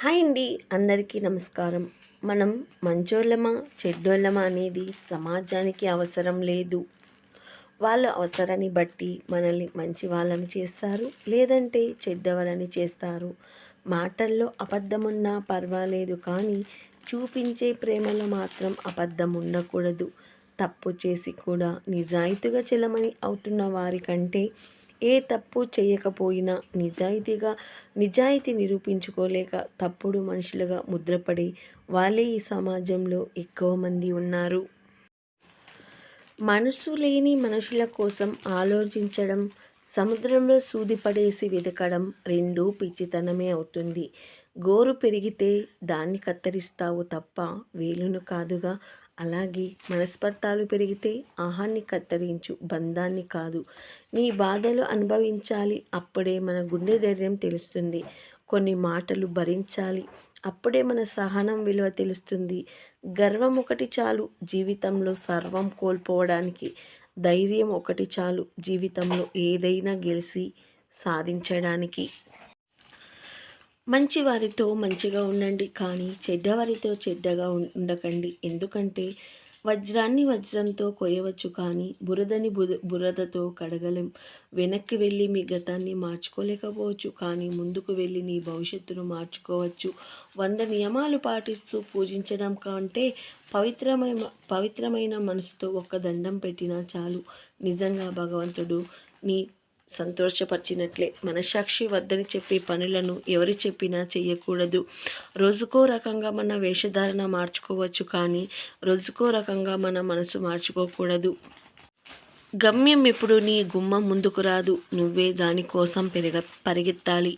Hi అండి, అందరికీ నమస్కారం. మనం మంచోళ్ళమా చెడ్డోళ్ళమా అనేది సమాజానికి అవసరం లేదు. వాళ్ళ అవసరాన్ని బట్టి మనల్ని మంచి వాళ్ళని చేస్తారు, లేదంటే చెడ్డ వాళ్ళని చేస్తారు. మాటల్లో అబద్ధమున్నా పర్వాలేదు, కానీ చూపించే ప్రేమలో మాత్రం అబద్ధం ఉండకూడదు. తప్పు చేసి కూడా నిజాయితీగా చెలమని అవుతున్న వారి కంటే ఏ తప్పు చేయకపోయినా నిజాయితీ నిరూపించుకోలేక తప్పుడు మనుషులుగా ముద్రపడి వాళ్ళే ఈ సమాజంలో ఎక్కువ మంది ఉన్నారు. మనసు లేని మనుషుల కోసం ఆలోచించడం, సముద్రంలో సూది పడేసి వెతకడం రెండూ పిచ్చితనమే అవుతుంది. గోరు పెరిగితే దాన్ని కత్తిరిస్తావు తప్ప వేలును కాదుగా. అలాగే మనస్పర్ధాలు పెరిగితే ఆహాన్ని కత్తిరించు, బంధాన్ని కాదు. నీ బాధలు అనుభవించాలి, అప్పుడే మన గుండె ధైర్యం తెలుస్తుంది. కొన్ని మాటలు భరించాలి, అప్పుడే మన సహనం విలువ తెలుస్తుంది. గర్వం ఒకటి చాలు జీవితంలో సర్వం కోల్పోవడానికి. ధైర్యం ఒకటి చాలు జీవితంలో ఏదైనా గెలిచి సాధించడానికి. మంచివారితో మంచిగా ఉండండి, కానీ చెడ్డవారితో చెడ్డగా ఉండకండి. ఎందుకంటే వజ్రాన్ని వజ్రంతో కొయ్యవచ్చు, కానీ బురదని బురదతో కడగలేం. వెనక్కి వెళ్ళి మీ గతాన్ని మార్చుకోలేకపోవచ్చు, కానీ ముందుకు వెళ్ళి నీ భవిష్యత్తును మార్చుకోవచ్చు. 100 నియమాలు పాటిస్తూ పూజించడం కంటే పవిత్రమైన మనసుతో ఒక్క దండం పెట్టినా చాలు. నిజంగా భగవంతుడు నీ సంతోషపరిచినట్లే. మనసాక్షి వద్దని చెప్పే పనులను ఎవరు చెప్పినా చెయ్యకూడదు. రోజుకో రకంగా మన వేషధారణ మార్చుకోవచ్చు, కానీ రోజుకో రకంగా మన మనసు మార్చుకోకూడదు. గమ్యం ఎప్పుడు నీ గుమ్మం ముందుకు రాదు, నువ్వే దానికోసం పరిగెత్తాలి.